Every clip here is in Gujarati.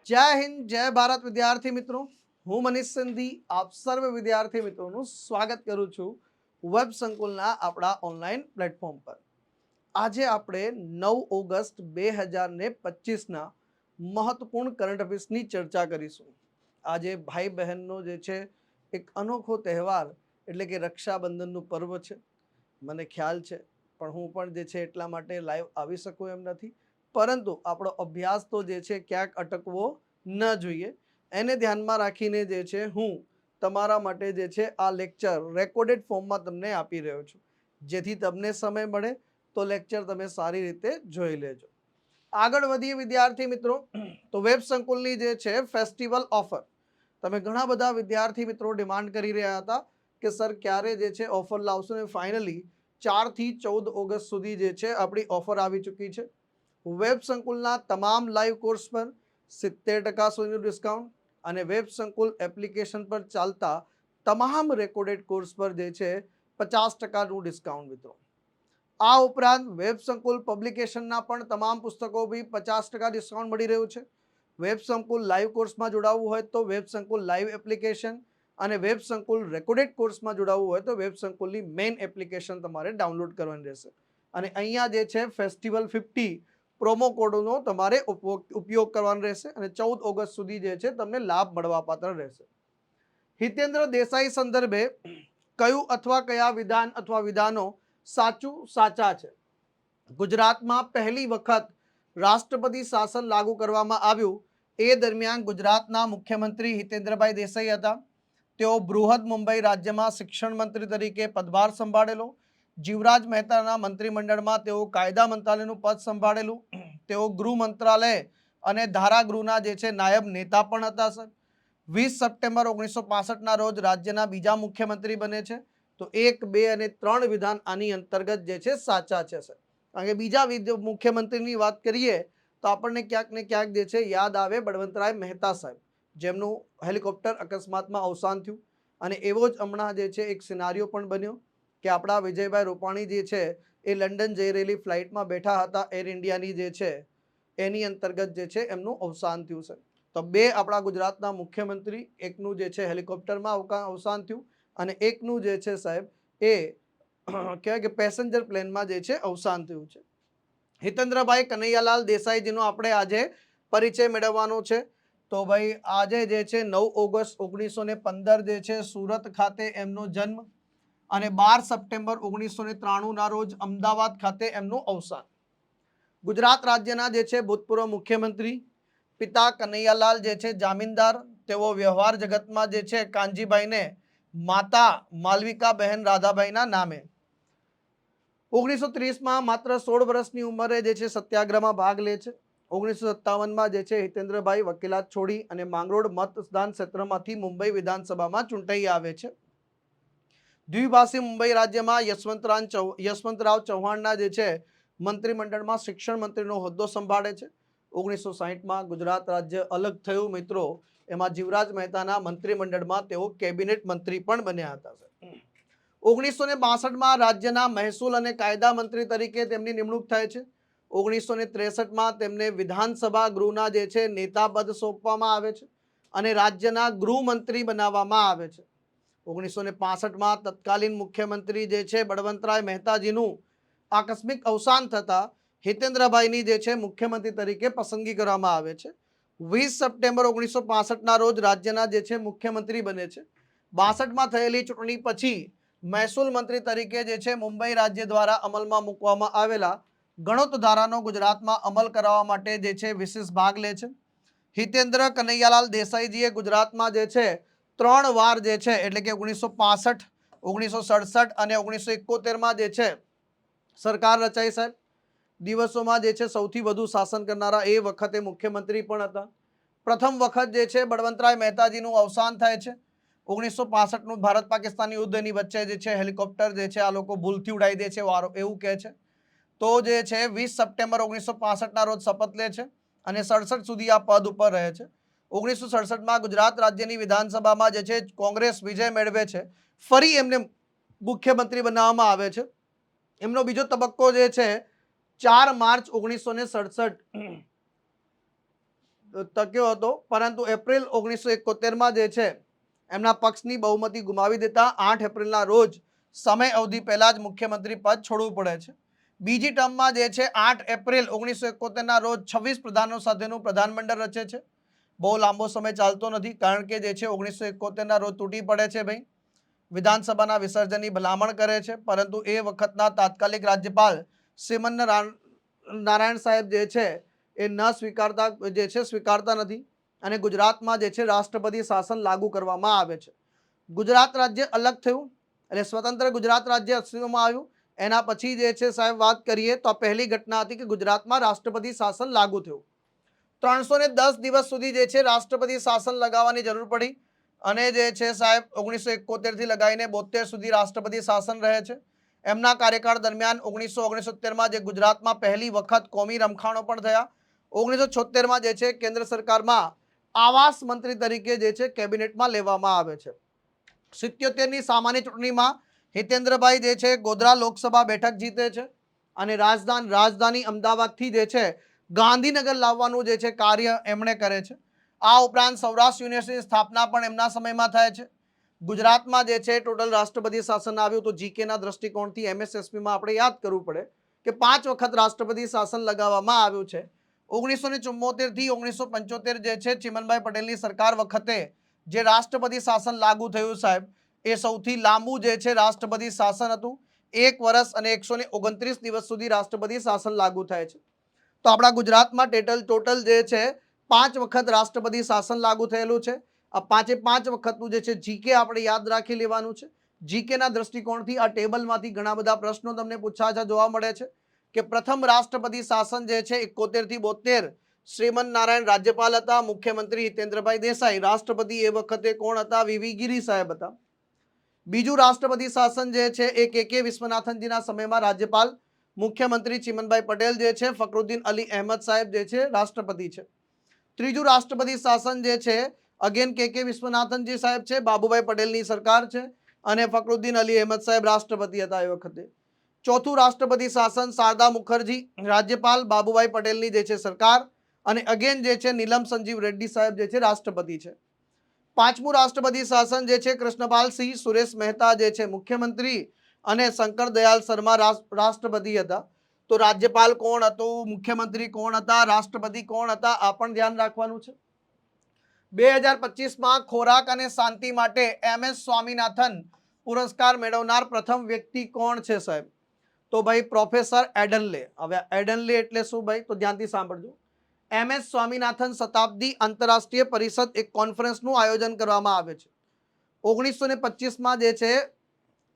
જય હિન્દ જય ભારત વિદ્યાર્થી મિત્રો, હું મનીષ સંધી આપ સર્વ વિદ્યાર્થી મિત્રોનું સ્વાગત કરું છું વેબ સંકુલના આપણા ઓનલાઈન પ્લેટફોર્મ પર. આજે આપણે 9 ઓગસ્ટ 2025ના મહત્વપૂર્ણ કરંટ અફેર્સની ચર્ચા કરીશું. આજે ભાઈ બહેનનો જે છે એક અનોખો તહેવાર એટલે કે રક્ષાબંધનનું પર્વ છે. મને ખ્યાલ છે, પણ હું પણ જે છે એટલા માટે લાઈવ આવી શકું એમ નથી, પરંતુ આપણો અભ્યાસ તો જે છે ક્યાંક અટકવો ન જોઈએ. એને ધ્યાનમાં રાખીને જે છે હું તમારા માટે જે છે આ લેક્ચર રેકોર્ડેડ ફોર્મમાં તમને આપી રહ્યો છું, જેથી તમને સમય મળે તો લેક્ચર તમે સારી રીતે જોઈ લેજો. આગળ વધીએ વિદ્યાર્થી મિત્રો, તો વેબ સંકુલની જે છે ફેસ્ટિવલ ઓફર, તમે ઘણા બધા વિદ્યાર્થી મિત્રો ડિમાન્ડ કરી રહ્યા હતા કે સર ક્યારે જે છે ઓફર લાવશું, ને ફાઇનલી 4 થી 14 ઓગસ્ટ સુધી જે છે આપણી ઓફર આવી ચૂકી છે. વેબ સંકુલના તમામ લાઈવ કોર્સ પર 70% સુધીનું ડિસ્કાઉન્ટ અને વેબ સંકુલ એપ્લિકેશન પર ચાલતા તમામ રેકોર્ડેડ કોર્સ પર જે છે 50%નું ડિસ્કાઉન્ટ મિત્રો. આ ઉપરાંત વેબ સંકુલ પબ્લિકેશનના પણ તમામ પુસ્તકો બી 50% ડિસ્કાઉન્ટ મળી રહ્યું છે. વેબ સંકુલ લાઈવ કોર્સમાં જોડાવવું હોય તો વેબ સંકુલ લાઈવ એપ્લિકેશન અને વેબ સંકુલ રેકોર્ડેડ કોર્સમાં જોડાવવું હોય તો વેબ સંકુલની મેઇન એપ્લિકેશન તમારે ડાઉનલોડ કરવાની રહેશે. અને અહીંયા જે છે ફેસ્ટિવલ 50 પ્રોમો કોડનો તમારે ઉપયોગ કરવાનો રહેશે અને 14 ઓગસ્ટ સુધી જે છે તમને લાભ મળવાપાત્ર રહેશે. હિતેન્દ્ર દેસાઈ સંદર્ભે કયું અથવા કયા વિધાન અથવા વિધાનો સાચા છે? ગુજરાતમાં પહેલી વખત રાષ્ટ્રપતિ શાસન લાગુ કરવામાં આવ્યું એ દરમિયાન ગુજરાતના મુખ્યમંત્રી હિતેન્દ્રભાઈ દેસાઈ હતા. તેઓ બૃહદ મુંબઈ રાજ્યમાં શિક્ષણ મંત્રી તરીકે પદભાર સંભાળેલો. જીવરાજ મહેતાના મંત્રીમંડળમાં તેઓ કાયદા મંત્રાલયનું પદ સંભાળેલું. તેઓ ગૃહ મંત્રાલય અને ધારાગૃહના જે છે નાયબ નેતા પણ હતા. સર 20 સપ્ટેમ્બર 1965ના રોજ રાજ્યના બીજા મુખ્યમંત્રી બને છે. તો 1, 2 અને 3 વિધાન આની અંતર્ગત જે છે સાચા છે સર. કારણ કે બીજા મુખ્યમંત્રીની વાત કરીએ તો આપણને ક્યાંક ને ક્યાંક જે છે યાદ આવે બળવંતરાય મહેતા સાહેબ, જેમનું હેલિકોપ્ટર અકસ્માતમાં અવસાન થયું. અને એવો જ હમણાં જે છે એક સિનારીઓ પણ બન્યો કે આપણા વિજયભાઈ રૂપાણી જે છે એ લંડન જઈ રહેલી ફ્લાઇટમાં બેઠા હતા એર ઇન્ડિયાની જે છે, એની અંતર્ગત જે છે એમનું અવસાન થયું છે. તો 2 આપણા ગુજરાતના મુખ્યમંત્રી, એકનું જે છે હેલિકોપ્ટરમાં અવસાન થયું અને એકનું જે છે સાહેબ એ કહેવાય કે પેસેન્જર પ્લેનમાં જે છે અવસાન થયું છે. હિતેન્દ્રભાઈ કનૈયાલાલ દેસાઈજીનો આપણે આજે પરિચય મેળવવાનો છે. તો ભાઈ આજે જે છે 9 ઓગસ્ટ 1915 જે છે સુરત ખાતે એમનો જન્મ અને 12 સપ્ટેમ્બર 1993ના રોજ અમદાવાદ ખાતે એમનું અવસાન. ગુજરાત રાજ્યના જે છે ભૂતપૂર્વ મુખ્યમંત્રી, પિતા કનૈયાલાલ જે છે જામીનદાર, તેઓ વ્યવહાર જગતમાં જે છે કાનજીભાઈને માતા માલવિકા બહેન રાધાબાઈના નામે. 1930માં માત્ર 16 વર્ષની ઉંમરે જે છે સત્યાગ્રહમાં ભાગ લે છે. 1957માં જે છે હિતેન્દ્રભાઈ વકીલાત છોડી અને માંગરોળ મતદાન ક્ષેત્રમાંથી મુંબઈ વિધાનસભામાં ચૂંટાઈ આવે છે. દ્વિભાષી મુંબઈ રાજ્યમાં યશવંતરાવ ચૌહાણના જે છે મંત્રીમંડળમાં શિક્ષણ મંત્રીનો હોદ્દો સંભાળે છે. 1960માં ગુજરાત રાજ્ય અલગ થયું મિત્રો, એમાં જીવરાજ મહેતાના મંત્રીમંડળમાં તેઓ કેબિનેટ મંત્રી પણ બન્યા હતા. 1962માં રાજ્યના મહેસૂલ અને કાયદા મંત્રી તરીકે તેમની નિમણૂક થાય છે. 1963માં તેમને વિધાનસભા ગૃહના જે છે નેતા પદ સોંપવામાં આવે છે અને રાજ્યના ગૃહમંત્રી બનાવવામાં આવે છે. 1965માં તત્કાલીન મુખ્યમંત્રી જે છે બળવંતરાય મહેતાજીનું આકસ્મિક અવસાન થતા હિતેન્દ્રભાઈની જે છે મુખ્યમંત્રી તરીકે પસંદગી કરવામાં આવે છે. 20 સપ્ટેમ્બર 1965ના રોજ રાજ્યના જે છે મુખ્યમંત્રી બને છે. 62માં થયેલી ચૂંટણી પછી મહેસૂલ મંત્રી તરીકે જે છે મુંબઈ રાજ્ય દ્વારા અમલમાં મૂકવામાં આવેલા ગણોત ધારાનો ગુજરાતમાં અમલ કરાવવા માટે જે છે વિશેષ ભાગ લે છે. હિતેન્દ્ર કનૈયાલાલ દેસાઈજીએ ગુજરાતમાં જે છે 3 વાર જે છે એટલે કે 1965, 1967 અને 1971માં જે છે સરકાર રચાઈ સાહેબ. દિવસોમાં જે છે સૌથી વધુ શાસન કરનારા એ વખતે મુખ્યમંત્રી પણ હતા. પ્રથમ વખત જે છે બળવંતરાય મહેતાજીનું અવસાન થાય છે. 1965નું ભારત પાકિસ્તાન યુદ્ધની વચ્ચે જે છે હેલિકોપ્ટર જે છે આ લોકો ભૂલથી ઉડાઈ દે છે એવું કહે છે. તો જે છે 20 સપ્ટેમ્બર 1965ના રોજ શપથ લે છે અને 67 સુધી આ પદ ઉપર રહે છે. 1967માં ગુજરાત રાજ્યની વિધાનસભામાં જે છે કોંગ્રેસ વિજય મેળવે છે. ફરી એમને મુખ્યમંત્રી બનાવવામાં આવે છે. એમનો બીજો તબક્કો જે છે 4 માર્ચ 1967 ટક્યો હતો, પરંતુ એપ્રિલ 1971માં જે છે એમના પક્ષની બહુમતી ગુમાવી દેતા 8 એપ્રિલના રોજ સમય અવધિ પહેલા જ મુખ્યમંત્રી પદ છોડવું પડે છે. બીજી ટર્મમાં જે છે 8 એપ્રિલ 1971ના રોજ 26 પ્રધાનો સાથેનું પ્રધાનમંડળ રચે છે. બહુ લાંબો સમય ચાલતો નથી, કારણ કે જે છે 1971ના રોજ તૂટી પડે છે ભાઈ. વિધાનસભાના વિસર્જનની ભલામણ કરે છે, પરંતુ એ વખતના તાત્કાલિક રાજ્યપાલ શ્રીમન નારાયણ સાહેબ જે છે એ ન સ્વીકારતા નથી અને ગુજરાતમાં જે છે રાષ્ટ્રપતિ શાસન લાગુ કરવામાં આવે છે. ગુજરાત રાજ્ય અલગ થયું એટલે સ્વતંત્ર ગુજરાત રાજ્ય અસ્તિત્વમાં આવ્યું. એના પછી જે છે સાહેબ વાત કરીએ તો આ પહેલી ઘટના હતી કે ગુજરાતમાં રાષ્ટ્રપતિ શાસન લાગુ થયું. 310 દિવસ સુધી જે છે રાષ્ટ્રપતિ શાસન લગાવવાની જરૂર પડી અને જે છે સાહેબ 1971 થી લગાવીને 72 સુધી રાષ્ટ્રપતિ શાસન રહે છે. એમના કાર્યકાળ દરમિયાન 1969માં જે ગુજરાતમાં પહેલી વખત કોમી રમખાણો પણ થયા. 1976માં જે છે કેન્દ્ર સરકારમાં આવાસ મંત્રી તરીકે જે છે કેબિનેટમાં લેવામાં આવે છે. 77ની સામાન્ય ચૂંટણીમાં હિતેન્દ્રભાઈ જે છે ગોધરા લોકસભા બેઠક જીતે છે અને રાજધાની અમદાવાદથી જે છે ગાંધીનગર લાવવાનું જે છે કાર્ય એમણે કરે છે. આ ઉપરાંત સૌરાષ્ટ્ર યુનિવર્સિટીની સ્થાપના પણ એમના સમયમાં થાય છે. ગુજરાતમાં જે છે ટોટલ રાષ્ટ્રપતિ શાસન આવ્યું તો જીકેના દ્રષ્ટિકોણથી એમએસએસપીમાં આપણે યાદ કરવું પડે કે 5 વખત રાષ્ટ્રપતિ શાસન લગાવવામાં આવ્યું છે. 1974 થી 1975 જે છે ચિમનભાઈ પટેલની સરકાર વખતે જે રાષ્ટ્રપતિ શાસન લાગુ થયું સાહેબ, એ સૌથી લાંબુ જે છે રાષ્ટ્રપતિ શાસન હતું. 1 વર્ષ અને 129 દિવસ સુધી રાષ્ટ્રપતિ શાસન લાગુ થાય છે. તો આપણા ગુજરાતમાં ટોટલ જે છે 5 વખત રાષ્ટ્રપતિ શાસન લાગુ થયેલું છે. આ 5 વખતનું જે છે જીકે આપણે યાદ રાખી લેવાનું છે. જીકેના દ્રષ્ટિકોણથી આ ટેબલમાંથી ઘણા બધા પ્રશ્નો તમને પૂછાતા જોવા મળે છે કે પ્રથમ રાષ્ટ્રપતિ શાસન જે છે 71 થી 72 શ્રીમન નારાયણ રાજ્યપાલ હતા, મુખ્યમંત્રી હિતેન્દ્રભાઈ દેસાઈ, રાષ્ટ્રપતિ એ વખતે કોણ હતા? વીવી ગિરી સાહેબ હતા. બીજું રાષ્ટ્રપતિ શાસન જે છે એ કે વિશ્વનાથનજીના સમયમાં રાજ્યપાલ, મુખ્યમંત્રી ચિમનભાઈ પટેલ જે છે, ફખરુદ્દીન અલી અહેમદ સાહેબ જે છે રાષ્ટ્રપતિ છે. ત્રીજું રાષ્ટ્રપતિ શાસન જે છે અગેન કે વિશ્વનાથનજી સાહેબ છે, બાબુભાઈ પટેલની સરકાર છે અને ફખરુદ્દીન અલી અહેમદ સાહેબ રાષ્ટ્રપતિ હતા એ વખતે. ચોથું રાષ્ટ્રપતિ શાસન શારદા મુખર્જી રાજ્યપાલ, બાબુભાઈ પટેલની જે છે સરકાર અને અગેન જે છે નીલમ સંજીવ રેડ્ડી સાહેબ જે છે રાષ્ટ્રપતિ છે. પાંચમું રાષ્ટ્રપતિ શાસન જે છે કૃષ્ણપાલસિંહ સુરેશ મહેતા જે છે મુખ્યમંત્રી અને શંકર દયાલ શર્મા રાષ્ટ્રપતિ હતા. તો રાજ્યપાલ કોણ હતું, મુખ્યમંત્રી કોણ હતા, રાષ્ટ્રપતિ કોણ હતા, આ પણ ધ્યાન રાખવાનું છે. 2025માં ખોરાક અને શાંતિ માટે MS સ્વામીનાથન પુરસ્કાર મેળવનાર પ્રથમ વ્યક્તિ કોણ છે સાહેબ? તો ભાઈ પ્રોફેસર એડનલે. હવે એડનલે એટલે શું ભાઈ? તો ધ્યાનથી સાંભળજો. MS સ્વામીનાથન શતાબ્દી આંતરરાષ્ટ્રીય પરિષદ એક કોન્ફરન્સનું આયોજન કરવામાં આવે છે. 1925માં જે છે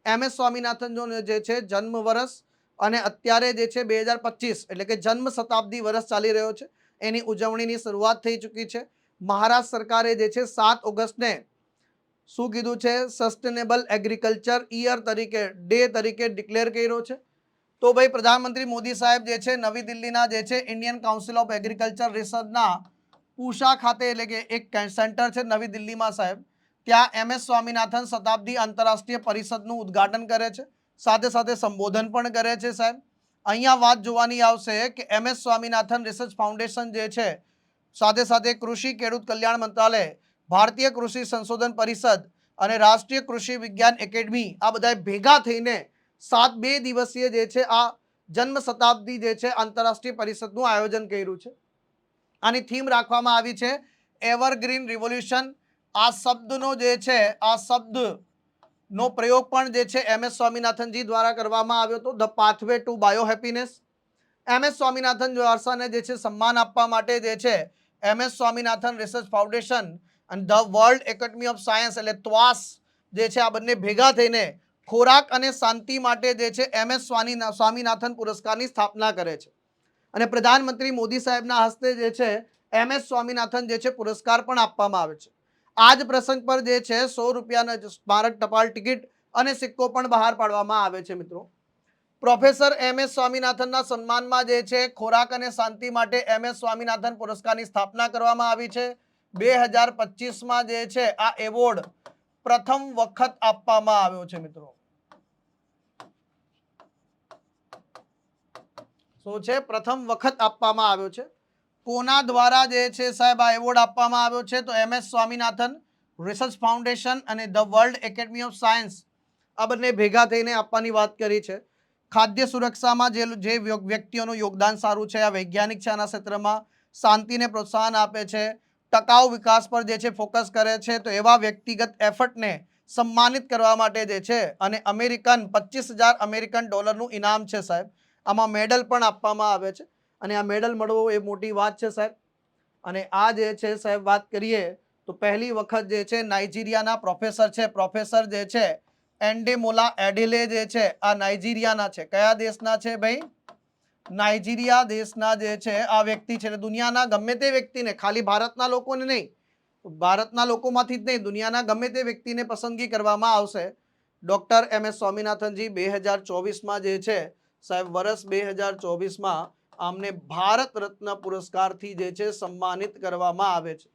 MS સ્વામીનાથનનો જે છે જન્મ વર્ષ અને અત્યારે જે છે 2025 એટલે કે જન્મ શતાબ્દી વર્ષ ચાલી રહ્યો છે, એની ઉજવણીની શરૂઆત થઈ ચૂકી છે. મહારાષ્ટ્ર સરકારે જે છે 7 ઓગસ્ટને શું કીધું છે? સસ્ટેનેબલ એગ્રીકલ્ચર યર તરીકે ડિક્લેર કર્યો છે. તો ભાઈ પ્રધાનમંત્રી મોદી સાહેબ જે છે નવી દિલ્હીના જે છે Indian council of agriculture રિસર્ચના Pusha ખાતે એટલે કે એક સેન્ટર છે નવી દિલ્હીમાં સાહેબ, ત્યાં MS સ્વામીનાથન શતાબ્દી આંતરરાષ્ટ્રીય પરિષદનું ઉદ્ઘાટન કરે છે, સાથે સાથે સંબોધન પણ કરે છે સાહેબ. અહીંયા વાત જોવાની આવશે કે MS સ્વામીનાથન રિસર્ચ ફાઉન્ડેશન જે છે, સાથે સાથે કૃષિ ખેડૂત કલ્યાણ મંત્રાલય, ભારતીય કૃષિ સંશોધન પરિષદ અને રાષ્ટ્રીય કૃષિ વિજ્ઞાન એકેડમી આ બધા ભેગા થઈને 2 દિવસીય જે છે આ જન્મ શતાબ્દી જે છે આંતરરાષ્ટ્રીય પરિષદનું આયોજન કર્યું છે. આની થીમ રાખવામાં આવી છે એવરગ્રીન રિવોલ્યુશન. આ શબ્દનો જે છે આ શબ્દનો પ્રયોગ પણ જે છે MS સ્વામીનાથનજી દ્વારા કરવામાં આવ્યો હતો. The pathway to bio happiness. MS Swaminathan વારસાને જે છે સન્માન આપવા માટે જે છે MS સ્વામીનાથન રિસર્ચ ફાઉન્ડેશન અને the world academy of science એટલે ત્વાસ જે છે આ બંને ભેગા થઈને ખોરાક અને શાંતિ માટે જે છે MS સ્વામીનાથન પુરસ્કારની સ્થાપના કરે છે અને પ્રધાનમંત્રી મોદી સાહેબના હસ્તે જે છે MS સ્વામીનાથન જે છે પુરસ્કાર પણ આપવામાં આવે છે. આ જ પ્રસંગ પર જે છે 100 રૂપિયાના સ્મારક ટપાલ ટિકિટ અને સિક્કો પણ બહાર પાડવામાં આવે છે મિત્રો. પ્રોફેસર MS સ્વામીનાથનના સન્માનમાં જે છે ખોરાક અને શાંતિ માટે MS સ્વામીનાથન પુરસ્કારની સ્થાપના કરવામાં આવી છે. 2025માં જે છે આ એવોર્ડ પ્રથમ વખત આપવામાં આવ્યો છે મિત્રો. શું છે? પ્રથમ વખત આપવામાં આવ્યો છે. કોના દ્વારા જે છે સાહેબ આ એવોર્ડ આપવામાં આવ્યો છે? તો MS સ્વામીનાથન રિસર્ચ ફાઉન્ડેશન અને the world academy of science આ બંને ભેગા થઈને આપવાની વાત કરી છે. ખાદ્ય સુરક્ષામાં જે વ્યક્તિઓનું યોગદાન સારું છે, આ વૈજ્ઞાનિક છે, આના ક્ષેત્રમાં શાંતિને પ્રોત્સાહન આપે છે, ટકાઉ વિકાસ પર જે છે ફોકસ કરે છે, તો એવા વ્યક્તિગત એફર્ટને સન્માનિત કરવા માટે જે છે અને અમેરિકન $25,000 ઇનામ છે સાહેબ. આમાં મેડલ પણ આપવામાં આવે છે અને આ મેડલ મળવો એ મોટી વાત છે સાહેબ. અને આ જે છે સાહેબ વાત કરીએ તો પહેલી વખત જે છે નાઇજીરિયાના પ્રોફેસર છે, પ્રોફેસર જે છે એન્ડેમોલા એડિલે જે છે આ નાઇજીરિયાના છે. કયા દેશના છે ભાઈ? નાઇજીરિયા દેશના જે છે આ વ્યક્તિ છે. દુનિયાના ગમે તે વ્યક્તિને, ખાલી ભારતના લોકોને નહીં, ભારતના લોકોમાંથી જ નહીં, દુનિયાના ગમે તે વ્યક્તિને પસંદગી કરવામાં આવશે. ડોક્ટર MS સ્વામીનાથનજી 2024માં જે છે સાહેબ, વર્ષ 2024માં આમને ભારત રત્ન પુરસ્કારથી જે છે સન્માનિત કરવામાં આવે છે.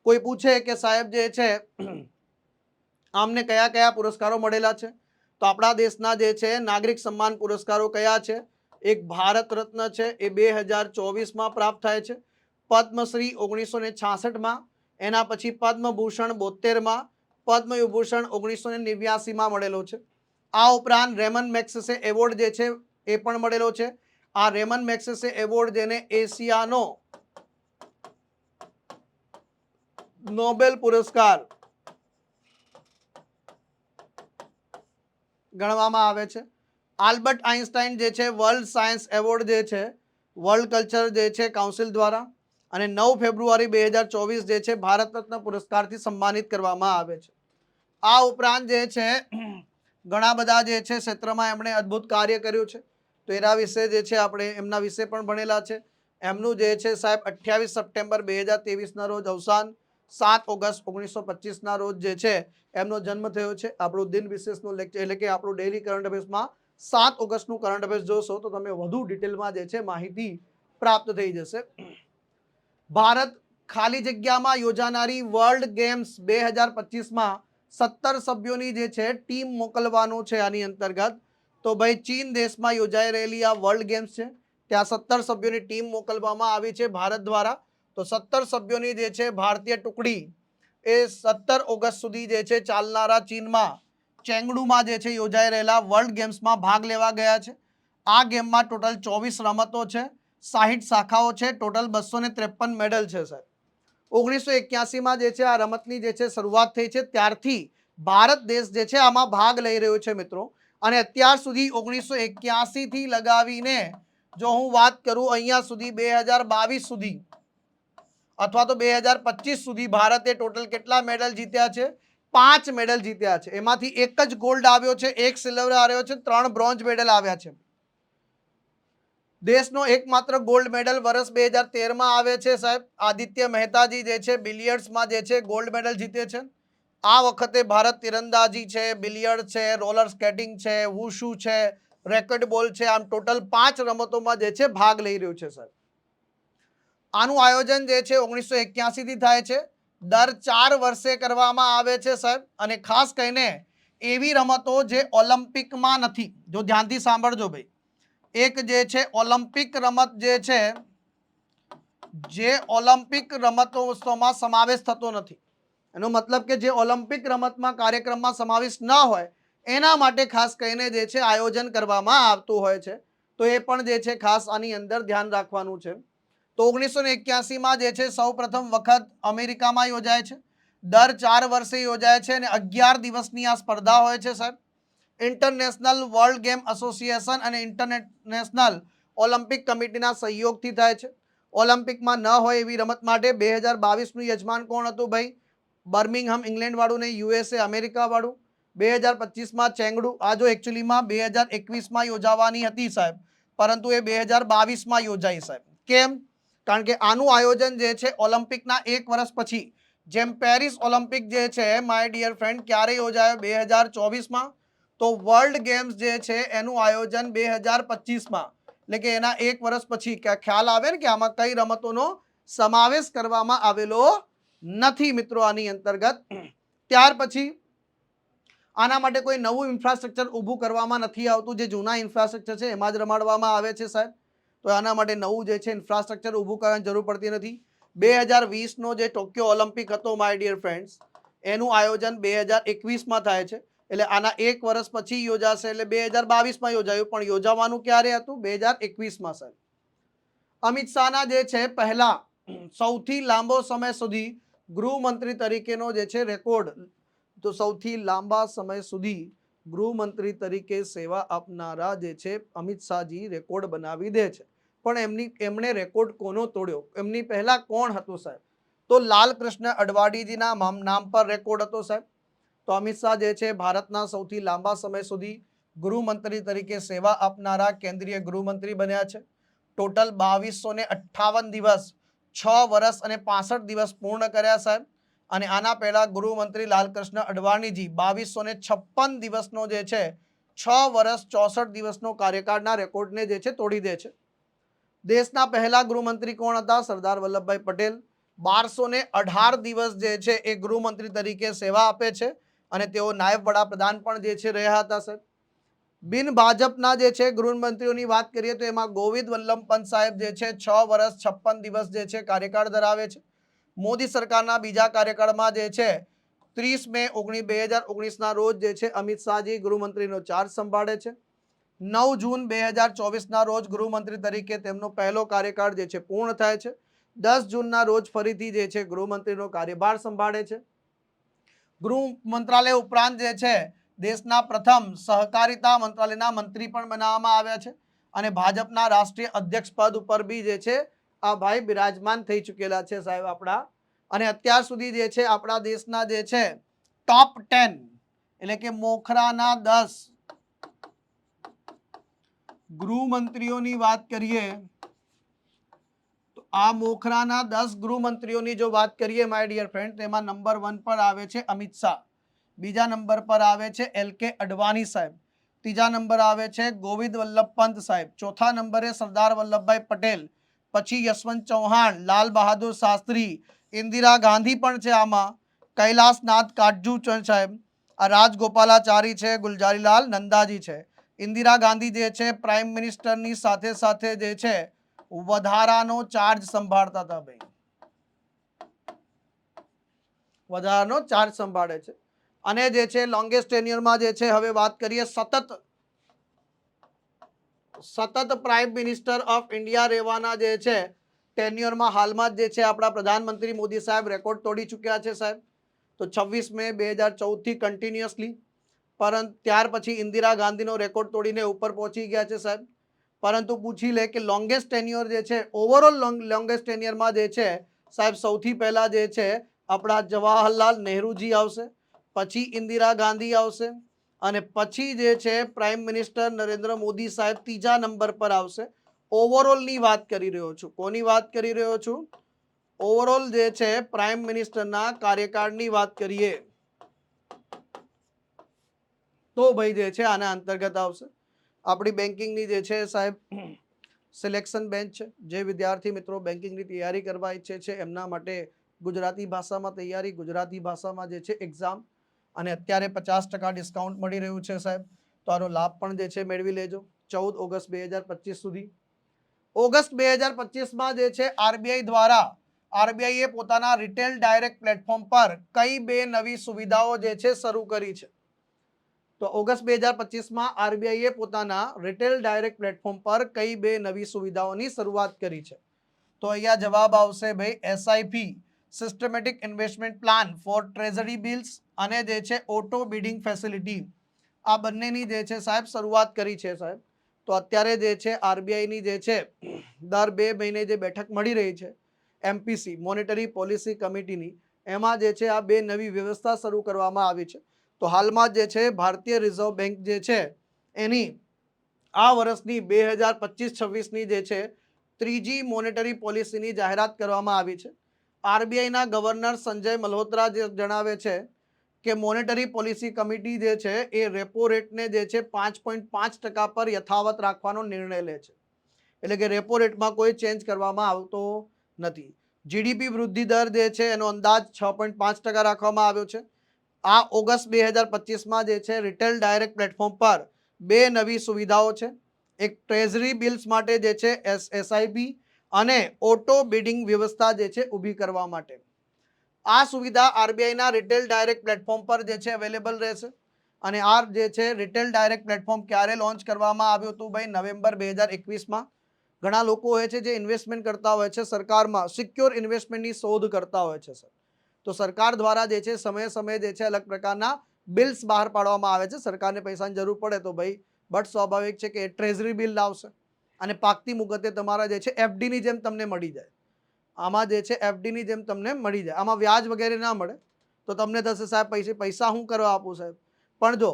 કોઈ પૂછે કે સાહેબ જે છે આમને કયા કયા પુરસ્કારો મળેલા છે? તો આપણા દેશના જે છે નાગરિક સન્માન પુરસ્કારો કયા છે? એક ભારત રત્ન છે, એ 2024માં પ્રાપ્ત થાય છે. પદ્મશ્રી 1966માં, એના પછી પદ્મભૂષણ 72માં, પદ્મવિભૂષણ 1989માં મળેલો છે. આ ઉપરાંત રેમન મેગ્સેસે એવોર્ડ જે છે એ પણ મળેલો છે. આ રેમન મેગ્સેસે એવોર્ડ જેને એશિયાનો નોબેલ પુરસ્કાર ગણવામાં આવે છે. આલ્બર્ટ આઇન્સ્ટાઈન જે છે વર્લ્ડ સાયન્સ એવોર્ડ જે છે વર્લ્ડ કલ્ચર જે છે કાઉન્સિલ દ્વારા, અને 9 ફેબ્રુઆરી 2024 જે છે ભારત રત્ન પુરસ્કારથી સન્માનિત કરવામાં આવે છે. આ ઉપરાંત જે છે ઘણા બધા જે છે ક્ષેત્રમાં એમણે અદ્ભુત કાર્ય કર્યું છે, તો એના વિશે જે છે આપણે એમના વિશે પણ ભણેલા છે. એમનું જે છે સાહેબ 28 સપ્ટેમ્બર 2023ના રોજ અવસાન, 7 ઓગસ્ટ 1925ના રોજ જે છે એમનો જન્મ થયો છે. આપણું દિન વિશેષનું લેક્ચર એટલે કે આપણું ડેઇલી કરંટ અફેર્સમાં 7 ઓગસ્ટનું કરંટ અફેર્સ જોશો તો તમે વધુ ડિટેલમાં જે છે માહિતી પ્રાપ્ત થઈ જશે. ભારત ખાલી જગ્યામાં યોજાનારી વર્લ્ડ ગેમ્સ 2025માં 17 સભ્યોની જે છે ટીમ મોકલવાનું છે. આની અંતર્ગત તો ભાઈ ચીન દેશમાં યોજાઈ રહેલી આ વર્લ્ડ ગેમ્સ છે, ત્યાં 17 સભ્યોની ટીમ મોકલવામાં આવી છે ભારત દ્વારા. તો 17 સભ્યોની જે છે ભારતીય ટુકડી એ 17 ઓગસ્ટ સુધી જે છે ચાલનારા ચીનમાં ચેંગડુમાં જે છે યોજાઈ રહેલા વર્લ્ડ ગેમ્સમાં ભાગ લેવા ગયા છે. આ ગેમમાં ટોટલ 24 રમતો છે, 60 શાખાઓ છે, ટોટલ 253 મેડલ છે સાહેબ. 1981માં જે છે આ રમતની જે છે શરૂઆત થઈ છે, ત્યારથી ભારત દેશ જે છે આમાં ભાગ લઈ રહ્યો છે મિત્રો. અને અત્યાર સુધી 1981 થી લગાવીને જો હું વાત કરું અહીંયા સુધી 2022 સુધી અથવા તો 2025 સુધી ભારતે ટોટલ કેટલા મેડલ જીત્યા છે? 5 મેડલ જીત્યા છે. એમાંથી એક જ ગોલ્ડ આવ્યો છે, એક સિલ્વર આવ્યો છે, 3 બ્રોન્ઝ મેડલ આવ્યા છે. દેશનો એકમાત્ર ગોલ્ડ મેડલ વર્ષ 2013માં આવે છે સાહેબ. આદિત્ય મહેતાજી જે છે બિલિયર્ડ્સમાં જે છે ગોલ્ડ મેડલ જીતે છે. આ વખતે ભારત તીરંદાજી છે, બિલિયર્ડ છે, રોલર સ્કેટિંગ છે, વુશુ છે, રેકેટ બોલ છે, આમ ટોટલ 5 રમતોમાં જે છે ભાગ લઈ રહ્યું છે સાહેબ. આનું આયોજન જે છે 1981 થી થાય છે, દર 4 વર્ષે કરવામાં આવે છે સાહેબ. અને ખાસ કરીને એવી રમતો જે ઓલિમ્પિકમાં નથી, જો ધ્યાનથી સાંભળજો ભાઈ, એક જે છે ઓલિમ્પિક રમત જે છે જે ઓલિમ્પિક રમતોત્સવમાં સમાવેશ થતો નથી. એનો મતલબ કે જે ઓલિમ્પિક રમતમાં કાર્યક્રમમાં સમાવેશ ન હોય એના માટે ખાસ કરીને જે છે આયોજન કરવામાં આવતું હોય છે. તો એ પણ જે છે ખાસ આની અંદર ધ્યાન રાખવાનું છે. તો 1981માં જે છે સૌ પ્રથમ વખત અમેરિકામાં યોજાય છે. દર 4 વર્ષે યોજાય છે અને 11 દિવસની આ સ્પર્ધા હોય છે સાહેબ. ઇન્ટરનેશનલ વર્લ્ડ ગેમ એસોસિએશન અને ઇન્ટરનેશનલ ઓલિમ્પિક કમિટીના સહયોગથી થાય છે. ઓલિમ્પિકમાં ન હોય એવી રમત માટે 2022નું યજમાન કોણ હતું ભાઈ? બર્મિંગહામ ઇંગ્લેન્ડ વાળું નહીં, USA અમેરિકા વાળું. 2025માં ચેંગડુ, આ જો એકચ્યુઅલીમાં 2021માં યોજાવાની હતી સાહેબ, પરંતુ એ 2022માં યોજાઈ સાહેબ. કેમ? કારણ કે આનું આયોજન જે છે ઓલિમ્પિકના 1 વર્ષ પછી, જેમ પેરિસ ઓલિમ્પિક જે છે માય ડિયર ફ્રેન્ડ ક્યારે યોજાયો? 2024માં. તો વર્લ્ડ ગેમ્સ જે છે એનું આયોજન 2025માં, એટલે કે એના 1 વર્ષ પછી. ખ્યાલ આવે ને કે આમાં કઈ રમતોનો સમાવેશ કરવામાં આવેલો નથી મિત્રો આની અંતર્ગત. ત્યાર પછી આના માટે કોઈ નવું ઇન્ફ્રાસ્ટ્રક્ચર ઊભું કરવામાં નથી આવતું, જે જૂના ઇન્ફ્રાસ્ટ્રક્ચર છે એમાં જ રમાડવામાં આવે છે સાહેબ. તો આના માટે નવું જે છે ઇન્ફ્રાસ્ટ્રક્ચર ઊભું કરવાની જરૂર પડતી નથી. 2020નો જે ટોક્યો ઓલિમ્પિક હતો માય ડિયર ફ્રેન્ડ્સ, એનું આયોજન 2021માં થાય છે. એટલે આના એક વર્ષ પછી યોજાશે, એટલે 2022માં યોજાયું, પણ યોજાવાનું ક્યારે હતું? 2021માં સાહેબ. અમિત શાહના જે છે પહેલા સૌથી લાંબો સમય સુધી ગૃહમંત્રી તરીકેનો જે છે રેકોર્ડ, તો સૌથી લાંબા સમય સુધી ગૃહમંત્રી તરીકે સેવા આપનારા જે છે અમિત શાહજી રેકોર્ડ બનાવી દે છે. પણ એમણે રેકોર્ડ કોનો તોડ્યો? એમની પહેલા કોણ હતું સાહેબ? તો લાલકૃષ્ણ અડવાણીજીના નામ પર રેકોર્ડ હતો સાહેબ. તો અમિત શાહ જે છે ભારતના સૌથી લાંબા સમય સુધી ગૃહમંત્રી તરીકે સેવા આપનારા કેન્દ્રીય ગૃહમંત્રી બન્યા છે. ટોટલ 2258 દિવસ, 6 વર્ષ અને 65 દિવસ પૂર્ણ કર્યા સાહેબ. અને આના પહેલા ગૃહમંત્રી લાલકૃષ્ણ અડવાણીજી 2256 દિવસનો જે છે 6 વર્ષ 64 દિવસનો કાર્યકાળના રેકોર્ડને જે છે તોડી દે છે. દેશના પહેલા ગૃહમંત્રી કોણ હતા? સરદાર વલ્લભભાઈ પટેલ. 1218 દિવસ જે છે એ ગૃહમંત્રી તરીકે સેવા આપે છે અને તેઓ નાયબ વડાપ્રધાન પણ જે છે રહ્યા હતા સાહેબ. બિન ભાજપના જે છે ગૃહમંત્રીઓની વાત કરીએ તો એમાં ગોવિંદ વલ્લભ પંત સાહેબ જે છે 6 વર્ષ 56 દિવસ જે છે કાર્યકાળ ધરાવે છે. મોદી સરકારના બીજા કાર્યકાળમાં જે છે 30 મે 2019ના રોજ જે છે અમિત શાહજી ગૃહમંત્રીનો ચાર્જ સંભાળે છે. 9 જૂન 2024ના રોજ ગૃહમંત્રી તરીકે તેમનો પહેલો કાર્યકાળ જે છે પૂર્ણ થાય છે. 10 જૂનના રોજ ફરીથી જે છે ગૃહમંત્રીનો કાર્યભાર સંભાળે છે. ગૃહ મંત્રાલય ઉપરાંત જે છે દેશના પ્રથમ સહકારિતા મંત્રાલયના મંત્રી પણ બનાવવામાં આવ્યા છે અને ભાજપના રાષ્ટ્રીય અધ્યક્ષ પદ ઉપર બી જે છે આ ભાઈ બિરાજમાન થઈ ચૂકેલા છે સાહેબ આપણા. અને અત્યાર સુધી જે છે આપણા દેશના જે છે ટોપ 10 એટલે કે મોખરાના 10 ગૃહમંત્રીઓની વાત કરીએ તો આ મોખરાના 10 ગૃહમંત્રીઓની જો વાત કરીએ માય ડિયર ફ્રેન્ડ, તેમાં નંબર 1 પર આવે છે અમિત શાહ, બીજા નંબર પર આવે છે LK અડવાણી સાહેબ, ત્રીજા નંબર આવે છે ગોવિંદ વલ્લભ પંત સાહેબ, ચોથા નંબરે સરદાર વલ્લભભાઈ પટેલ, પછી યશવંત ચૌહાણ, લાલ બહાદુર શાસ્ત્રી, ઇન્દિરા ગાંધી પણ છે આમાં, કૈલાસનાથ કાટજુ સાહેબ, આ રાજગોપાલાચારી છે, ગુલજારીલાલ નંદાજી છે. ઇન્દિરા ગાંધી જે છે પ્રાઇમ મિનિસ્ટરની સાથે સાથે જે છે વધારાનો ચાર્જ સંભાળતા હતા ભાઈ, વધારાનો ચાર્જ સંભાળે છે. અને જે છે લોંગેસ્ટ ટેન્યુરમાં જે છે હવે વાત કરીએ સતત પ્રાઇમ મિનિસ્ટર ઓફ ઇન્ડિયા રહેવાના જે છે ટેન્યુરમાં હાલમાં જે છે આપણા પ્રધાનમંત્રી મોદી સાહેબ રેકોર્ડ તોડી ચૂક્યા છે સાહેબ. તો 26 મે 2014 થી કન્ટિન્યુઅસલી, પરંતુ ત્યાર પછી ઇન્દિરા ગાંધીનો રેકોર્ડ તોડીને ઉપર પહોંચી ગયા છે સાહેબ. પરંતુ પૂછી લે કે લોંગેસ્ટ ટેન્યુઅર જે છે ઓવરઓલ લોંગેસ્ટ ટેન્યુઅરમાં જે છે સાહેબ સૌથી પહેલા જે છે આપણા જવાહરલાલ નહેરુજી આવશે, પછી ઇન્દિરા ગાંધી આવશે અને પછી જે છે પ્રાઇમ મિનિસ્ટર નરેન્દ્ર મોદી સાહેબ ત્રીજા નંબર પર આવશે. ઓવરઓલની વાત કરી રહ્યો છું. કોની વાત કરી રહ્યો છું? ઓવરઓલ જે છે પ્રાઇમ મિનિસ્ટરના કાર્યકાળની વાત કરીએ તો ભાઈ જે છે આના અંતર્ગત આવશે. આપણી બેન્કિંગની જે છે સાહેબ સિલેક્શન બેન્ચ છે. જે વિદ્યાર્થી મિત્રો બેન્કિંગની તૈયારી કરવા ઈચ્છે છે એમના માટે ગુજરાતી ભાષામાં તૈયારી, ગુજરાતી ભાષામાં જે છે એક્ઝામ, અને અત્યારે 50% ડિસ્કાઉન્ટ મળી રહ્યું છે સાહેબ. તો આનો લાભ પણ જે છે મેળવી લેજો 14 ઓગસ્ટ 2025 સુધી. ઓગસ્ટ 2025માં જે છે આરબીઆઈ દ્વારા આરબીઆઈએ પોતાના રિટેલ ડાયરેક્ટ પ્લેટફોર્મ પર કઈ બે નવી સુવિધાઓ જે છે શરૂ કરી છે? તો ઓગસ્ટ 2025માં આરબીઆઈએ પોતાના રિટેલ ડાયરેક્ટ પ્લેટફોર્મ પર કઈ બે નવી સુવિધાઓની શરૂઆત કરી છે? તો અહીંયા જવાબ આવશે ભાઈ SIP, systematic investment plan four treasury bills, અને જે છે ઓટો બિડિંગ ફેસિલિટી. આ બંનેની જે છે સાહેબ શરૂઆત કરી છે સાહેબ. તો અત્યારે જે છે આરબીઆઈની જે છે દર 2 મહિને જે બેઠક મળી રહી છે એમપીસી મોનેટરી પોલિસી કમિટીની, એમાં જે છે આ બે નવી વ્યવસ્થા શરૂ કરવામાં આવી છે. તો હાલમાં જે છે ભારતીય રિઝર્વ બેંક જે છે એની આ વર્ષની 2025-26ની જે છે ત્રીજી મોનેટરી પોલિસીની જાહેરાત કરવામાં આવી છે. આરબીઆઈના ગવર્નર સંજય મલ્હોત્રા જે જણાવે છે કે મોનેટરી પોલિસી કમિટી જે છે એ રેપો રેટને જે છે 5.5% પર યથાવત રાખવાનો નિર્ણય લે છે. એટલે કે રેપો રેટમાં કોઈ ચેન્જ કરવામાં આવતો નથી. જીડીપી વૃદ્ધિ દર જે છે એનો અંદાજ 6.5% રાખવામાં આવ્યો છે. આ ઓગસ્ટ 2025માં જે છે રિટેલ ડાયરેક્ટ પ્લેટફોર્મ પર બે નવી સુવિધાઓ છે. એક ટ્રેઝરી બિલ્સ માટે જે છે એસઆઈપી અને ઓટો બિડિંગ વ્યવસ્થા જે છે ઊભી કરવા માટે આ સુવિધા આરબીઆઈના રિટેલ ડાયરેક્ટ પ્લેટફોર્મ પર જે છે અવેલેબલ રહેશે. અને આ જે છે રિટેલ ડાયરેક્ટ પ્લેટફોર્મ ક્યારે લોન્ચ કરવામાં આવ્યું હતું ભાઈ? નવેમ્બર 2021માં. ઘણા લોકો હોય છે જે ઇન્વેસ્ટમેન્ટ કરતા હોય છે સરકારમાં, સિક્યોર ઇન્વેસ્ટમેન્ટની શોધ કરતા હોય છે સર. તો સરકાર દ્વારા જે છે સમયે સમયે જે છે અલગ પ્રકારના બિલ્સ બહાર પાડવામાં આવે છે. સરકારને પૈસાની જરૂર પડે તો ભાઈ બટ સ્વાભાવિક છે કે ટ્રેઝરી બિલ લાવશે અને પાકતી મુદતે તમારા જે છે એફડીની જેમ તમને મળી જાય. આમાં જે છે એફડીની જેમ તમને મળી જાય. આમાં વ્યાજ વગેરે ના મળે તો તમને થશે સાહેબ પૈસા હું કરવા આપું સાહેબ. પણ જો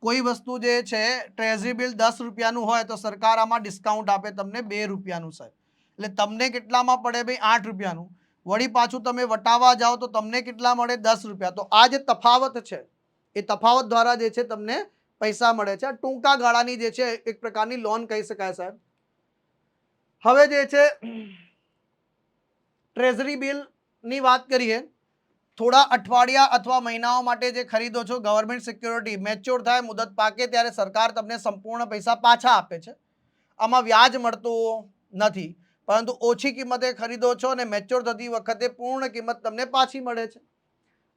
કોઈ વસ્તુ જે છે ટ્રેઝરી બિલ 10 રૂપિયાનું હોય તો સરકાર આમાં ડિસ્કાઉન્ટ આપે તમને 2 રૂપિયાનું સાહેબ. એટલે તમને કેટલામાં પડે ભાઈ? 8 રૂપિયાનું. વળી પાછું તમે વટાવવા જાઓ તો તમને કેટલા મળે? 10 રૂપિયા. તો આ જે તફાવત છે એ તફાવત દ્વારા જે છે તમને પૈસા મળે છે. ટૂંકા ગાળાની જે છે એક પ્રકારની લોન કહી શકાય સાહેબ. હવે જે છે ટ્રેઝરી બિલની વાત કરીએ, થોડા અઠવાડિયા અથવા મહિનાઓ માટે જે ખરીદો છો ગવર્મેન્ટ સિક્યોરિટી મેચ્યોર થાય, મુદત પાકે ત્યારે સરકાર તમને સંપૂર્ણ પૈસા પાછા આપે છે. આમાં વ્યાજ મળતું નથી, પરંતુ ઓછી કિંમતે ખરીદો છો અને મેચ્યોર થતી વખતે પૂર્ણ કિંમત તમને પાછી મળે છે.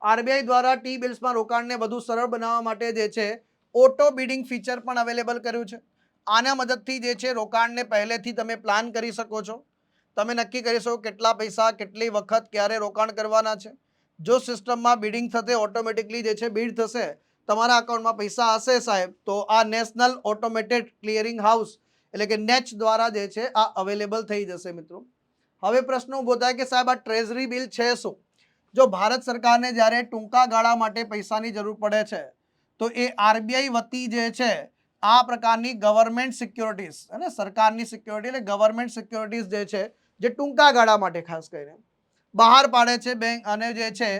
આરબીઆઈ દ્વારા ટી બિલ્સમાં રોકાણને વધુ સરળ બનાવવા માટે જે છે ઓટો બિડિંગ ફીચર પણ અવેલેબલ કર્યું છે. આના મદદથી જે છે રોકાણને પહેલેથી તમે પ્લાન કરી શકો છો. તમે નક્કી કરી શકો કેટલા પૈસા કેટલી વખત ક્યારે રોકાણ કરવાના છે. જો સિસ્ટમમાં બિડિંગ થશે ઓટોમેટિકલી જે છે બિડ થશે, તમારા અકાઉન્ટમાં પૈસા હશે સાહેબ, તો આ નેશનલ ઓટોમેટેડ ક્લિયરિંગ હાઉસ એટલે કે નેચ દ્વારા જે છે આ અવેલેબલ થઈ જશે મિત્રો. હવે પ્રશ્ન ઊભો થાય કે સાહેબ આ ટ્રેઝરી બિલ છે શું? જો ભારત સરકારને જ્યારે ટૂંકા ગાળા માટે પૈસાની જરૂર પડે છે તો એ આરબીઆઈ વતી જે છે આ પ્રકારની ગવર્મેન્ટ સિક્યોરિટીઝ અને સરકારની સિક્યોરિટી એટલે ગવર્મેન્ટ સિક્યોરિટીઝ જે છે જે ટૂંકા ગાળા માટે ખાસ કરીને બહાર પાડે છે બેંક. અને જે છે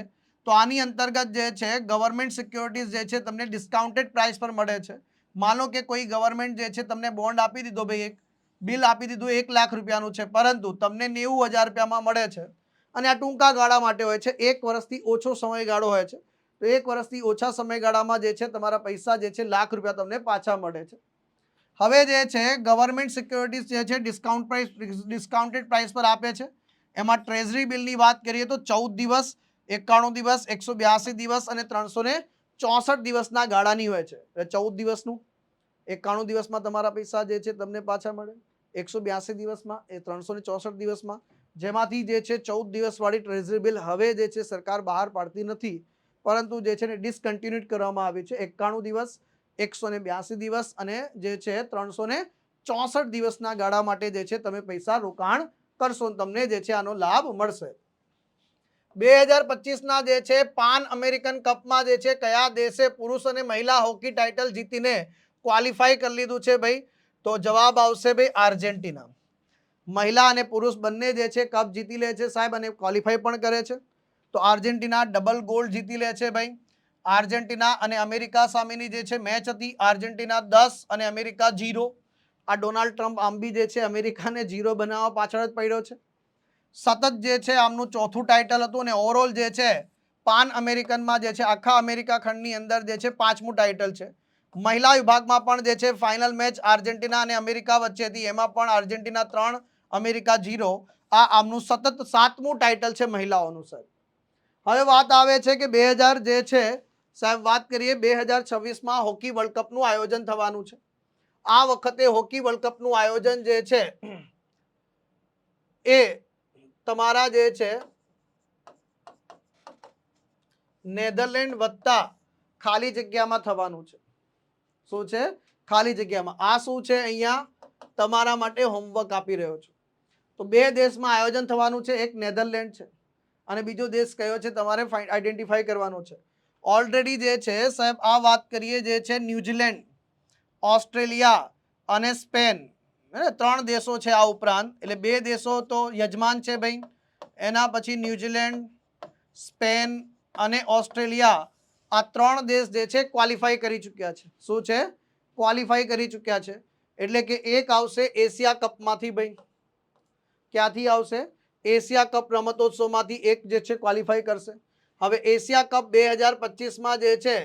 તો આની અંતર્ગત જે છે ગવર્મેન્ટ સિક્યોરિટીઝ જે છે તમને ડિસ્કાઉન્ટેડ પ્રાઇસ પર મળે છે. માનો કે કોઈ ગવર્મેન્ટ જે છે તમને બોન્ડ આપી દીધો ભાઈ, એક બિલ આપી દીધું 1 લાખ રૂપિયાનું છે, પરંતુ તમને 90,000 રૂપિયામાં મળે છે અને આ ટૂંકા ગાળા માટે હોય છે. 1 વર્ષથી ઓછો સમયગાળો હોય છે. તો 1 વર્ષથી ઓછા સમયગાળામાં જે છે તમારા પૈસા જે છે લાખ રૂપિયા તમને પાછા મળે છે. હવે જે છે ગવર્મેન્ટ સિક્યોરિટીઝ જે છે ડિસ્કાઉન્ટેડ પ્રાઇસ પર આપે છે. એમાં ટ્રેઝરી બિલની વાત કરીએ તો 14 દિવસ, 91 દિવસ, 182 દિવસ અને 364 દિવસના ગાળાની હોય છે. એટલે 14 દિવસનું, 91 દિવસમાં તમારા પૈસા જે છે તમને પાછા મળે, 182 દિવસમાં, એ 364 દિવસમાં, જેમાંથી જે છે 14 દિવસવાળી ટ્રેઝરી બિલ હવે જે છે સરકાર બહાર પાડતી નથી, પરંતુ જે છે ને ડિસકન્ટિન્યુડ કરવામાં આવી છે. 91 દિવસ, 182 દિવસ અને જે છે 364 દિવસના ગાળા માટે જે છે તમે પૈસા રોકાણ કરશો, તમને જે છે આનો લાભ મળશે. 2025ના જે છે પાન અમેરિકન કપમાં જે છે કયા દેશે પુરુષ અને મહિલા હોકી ટાઇટલ જીતીને ક્વોલિફાય કરી લીધું છે ભાઈ? તો જવાબ આવશે ભાઈ આર્જેન્ટિના. મહિલા અને પુરુષ બંને જે છે કપ જીતી લે છે સાહેબ અને ક્વોલિફાય પણ કરે છે. તો આર્જેન્ટિના ડબલ ગોલ્ડ જીતી લે છે ભાઈ. આર્જેન્ટિના અને અમેરિકા સામેની જે છે મેચ હતી, આર્જેન્ટિના 10 અને અમેરિકા 0. આ ડોનાલ્ડ ટ્રમ્પ આમ બી જે છે અમેરિકાને 0 બનાવવા પાછળ જ પડ્યો છે. સતત જે છે આમનું ચોથું ટાઇટલ હતું અને ઓવરઓલ જે છે પાન અમેરિકનમાં જે છે આખા અમેરિકા ખંડની અંદર જે છે 5મું ટાઇટલ છે. મહિલા વિભાગમાં પણ જે છે ફાઇનલ મેચ આર્જેન્ટિના અને અમેરિકા વચ્ચે હતી, એમાં પણ આર્જેન્ટિના 3, અમેરિકા 0. આ આમનું સતત 7મું ટાઇટલ છે મહિલાઓનું સાહેબ. હવે વાત આવે છે કે 2000 જે છે સાહેબ વાત કરીએ 2026માં હોકી વર્લ્ડ કપનું આયોજન થવાનું છે. આ વખતે હોકી વર્લ્ડ કપનું આયોજન જે છે એ તમારા જે છે નેધરલેન્ડ વત્તા ખાલી જગ્યામાં થવાનું છે. શું છે? ખાલી જગ્યામાં. આ શું છે? અહીંયા તમારા માટે હોમવર્ક આપી રહ્યો છું. તો 2 દેશમાં આયોજન થવાનું છે. એક નેધરલેન્ડ છે અને બીજો દેશ કયો છે તમારે આઈડેન્ટિફાઈ કરવાનો છે. ઓલરેડી જે છે સાહેબ આ વાત કરીએ જે છે ન્યુઝીલેન્ડ, ઓસ્ટ્રેલિયા અને સ્પેન, 3 દેશો છે આ ઉપરાંત. એટલે 2 દેશો તો યજમાન છે ભાઈ. એના પછી ન્યુઝીલેન્ડ, સ્પેન અને ઓસ્ટ્રેલિયા, આ 3 દેશ જે છે ક્વોલિફાઈ કરી ચૂક્યા છે. શું છે? ક્વોલિફાઈ કરી ચૂક્યા છે. એટલે કે એક આવશે એશિયા કપમાંથી ભાઈ. ક્યાંથી આવશે? એશિયા કપ રમતોત્સવમાંથી એક જે છે ક્વોલિફાઈ કરશે. હવે એશિયા કપ 2025માં જે છે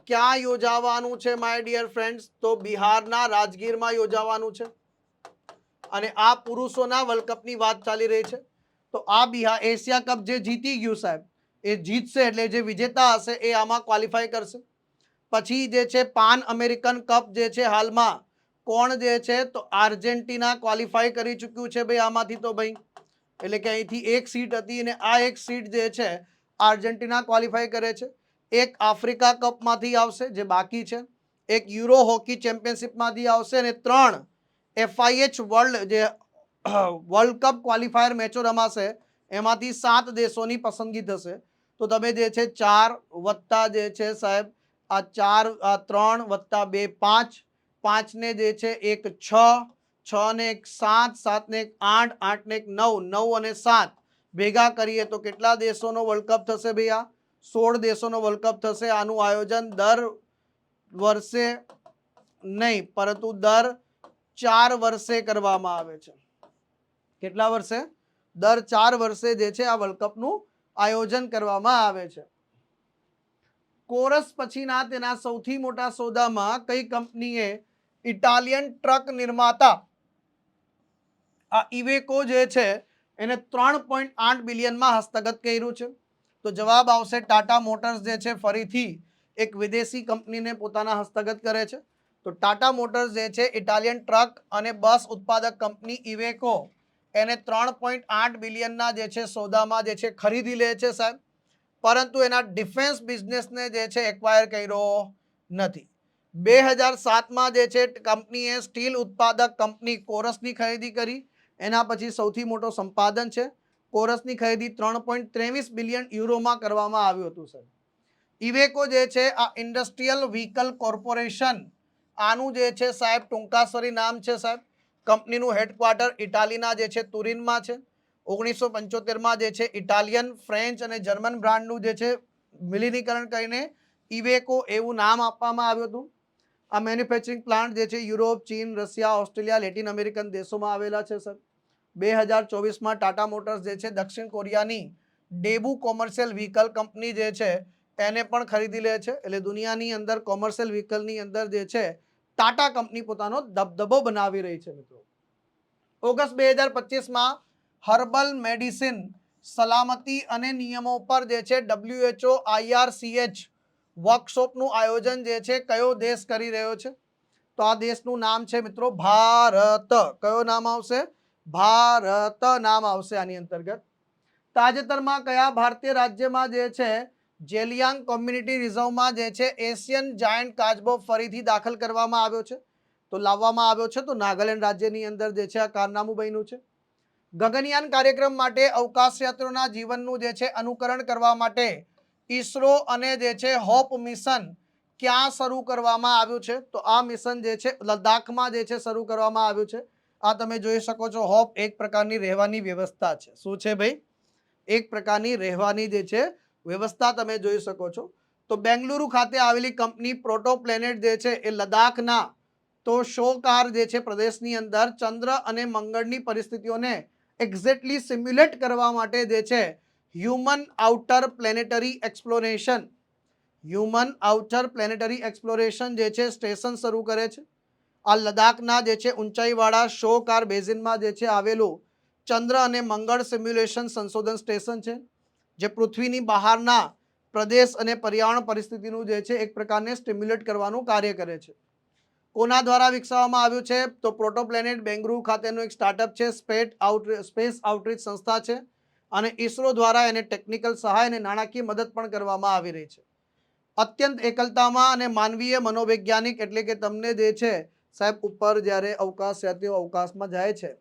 ક્યાં યોજાવાનું છે માય ડિયર ફ્રેન્ડ્સ? તો બિહારના રાજગીરમાં યોજાવાનું છે. અને આ પુરુષોના વર્લ્ડ કપની વાત ચાલી રહી છે. તો આ બિહાર એશિયા કપ જે જીતી ગયું સાહેબ, એ જીતશે એટલે જે વિજેતા હશે એ આમાં ક્વોલિફાય કરશે. પછી જે છે પાન અમેરિકન કપ જે છે હાલમાં કોણ જે છે તો આર્જેન્ટિના ક્વોલિફાય કરી ચૂક્યું છે ભાઈ આમાંથી. તો ભાઈ એટલે કે અહીંથી એક સીટ હતી અને આ એક સીટ જે છે આર્જેન્ટિના ક્વોલિફાય કરે છે. એક આફ્રિકા કપમાંથી આવશે જે બાકી છે, એક યુરો હોકી ચેમ્પિયનશિપમાંથી આવશે અને 3 FIH વર્લ્ડ જે વર્લ્ડ કપ ક્વોલિફાયર મેચો રમાશે એમાંથી 7 દેશોની પસંદગી થશે. તો તમે જે છે 4 વત્તા જે છે સાહેબ આ 4 3 વત્તા 2 5, 5 ને જે છે 1 6, 6 ને 1 7, 7 ને 1 8, 8 ને 1 9, 9 અને 7 ભેગા કરીએ તો કેટલા દેશોનો વર્લ્ડ કપ થશે ભૈયા? 16 દેશોનો વર્લ્ડ કપ થશે. આનું આયોજન દર વર્ષે નહીં પરંતુ દર 4 વર્ષે કરવામાં આવે છે. કેટલા વર્ષે? દર 4 વર્ષે જે છે આ વર્લ્ડ કપનું આયોજન કરવામાં આવે છે. કોરસ પછીના તેના સૌથી મોટા સોદામાં કઈ કંપનીએ ઇટાલિયન ટ્રક નિર્માતા આ ઇવેકો જે છે એને 3.8 બિલિયનમાં હસ્તગત કર્યું છે? તો જવાબ આવશે ટાટા મોટર્સ જે છે ફરીથી એક વિદેશી કંપનીને પોતાના હસ્તગત કરે છે. તો ટાટા મોટર્સ જે છે ઇટાલિયન ટ્રક અને બસ ઉત્પાદક કંપની ઇવેકો એને 3.8 બિલિયનના જે છે સોદામાં જે છે ખરીદી લે છે સાહેબ, પરંતુ એના ડિફેન્સ બિઝનેસને જે છે એક્વાયર કર્યો નથી. 2007માં જે છે કંપનીએ સ્ટીલ ઉત્પાદક કંપની કોરસની ખરીદી કરી. એના પછી સૌથી મોટો સંપાદન છે. કોરસની ખરીદી 3.23 બિલિયન યુરોમાં કરવામાં આવ્યું હતું સાહેબ. ઇવેકો જે છે આ ઇન્ડસ્ટ્રીયલ વ્હીકલ કોર્પોરેશન, આનું જે છે સાહેબ ટૂંકાક્ષરી નામ છે સાહેબ. કંપનીનું હેડક્વાર્ટર ઇટાલીના જે છે તુરિનમાં છે. 1975માં જે છે ઇટાલિયન, ફ્રેન્ચ અને જર્મન બ્રાન્ડનું જે છે વિલીનીકરણ કરીને ઇવેકો એવું નામ આપવામાં આવ્યું હતું. આ મેન્યુફેક્ચરિંગ પ્લાન્ટ જે છે યુરોપ, ચીન, રશિયા, ઓસ્ટ્રેલિયા, લેટિન અમેરિકન દેશોમાં આવેલા છે સર. 2024માં ટાટા મોટર્સ જે છે દક્ષિણ કોરિયાની ડેબુ કોમર્શિયલ વ્હીકલ કંપની જે છે એને પણ ખરીદી લે છે. એટલે દુનિયાની અંદર કોમર્શિયલ વ્હીકલની અંદર જે છે ટાટા કંપની પોતાનો દબદબો બનાવી રહી છે મિત્રો. ઓગસ્ટ 2025માં હર્બલ મેડિસિન સલામતી અને નિયમો પર જે છે WHO IRCH વર્કશોપનું આયોજન જે છે કયો દેશ કરી રહ્યો છે? તો આ દેશનું નામ છે મિત્રો ભારત. કયો નામ આવશે? ભારત નામ આવશે આની અંતર્ગત. તાજેતરમાં કયા ભારતીય રાજ્યમાં જે છે જેલિયાંગ કોમ્યુનિટી રિઝર્વમાં જે છે એશિયન જાયન્ટ કાચબો ફરીથી દાખલ કરવામાં આવ્યો છે? તો લાવવામાં આવ્યો છે તો નાગાલેન્ડ રાજ્યની અંદર જે છે આ કારનામું બન્યું છે. ગગનયાન કાર્યક્રમ માટે અવકાશયાત્રીઓના જીવનનું જે છે અનુકરણ કરવા માટે ઈસરો અને જે છે હોપ મિશન ક્યાં શરૂ કરવામાં આવ્યું છે? તો આ મિશન જે છે લદ્દાખમાં જે છે શરૂ કરવામાં આવ્યું છે. આ તમે જોઈ શકો છો હોપ એક પ્રકારની રહેવાની વ્યવસ્થા છે. શું છે ભાઈ? એક પ્રકારની રહેવાની જે છે વ્યવસ્થા તમે જોઈ શકો છો. તો બેંગલુરુ ખાતે આવેલી કંપની પ્રોટો પ્લેનેટ જે છે એ લદ્દાખના તો શોકાર જે છે પ્રદેશની અંદર ચંદ્ર અને મંગળની પરિસ્થિતિઓને એક્ઝેક્ટલી સિમ્યુલેટ કરવા માટે જે છે હ્યુમન આઉટર પ્લેનેટરી એક્સપ્લોરેશન જે છે સ્ટેશન શરૂ કરે છે. આ લદ્દાખના જે છે ઊંચાઈવાળા શોકાર બેઝિનમાં જે છે આવેલું ચંદ્ર અને મંગળ સિમ્યુલેશન સંશોધન સ્ટેશન છે, જે પૃથ્વીની બહારના પ્રદેશ અને પર્યાવરણ પરિસ્થિતિનું જે છે એક પ્રકારને સ્ટિમ્યુલેટ કરવાનું કાર્ય કરે છે. કોના દ્વારા વિકસાવવામાં આવ્યું છે? તો પ્રોટો પ્લેનેટ બેંગલુરુ ખાતેનું એક સ્ટાર્ટઅપ છે. સ્પેસ આઉટરીચ સંસ્થા છે અને ઈસરો દ્વારા એને ટેકનિકલ સહાય અને નાણાકીય મદદ પણ કરવામાં આવી રહી છે. અત્યંત એકલતામાં અને માનવીય મનોવૈજ્ઞાનિક એટલે કે તમને જે છે સાહેબ ઉપર જ્યારે અવકાશયાત્રીઓ અવકાશમાં જાય છે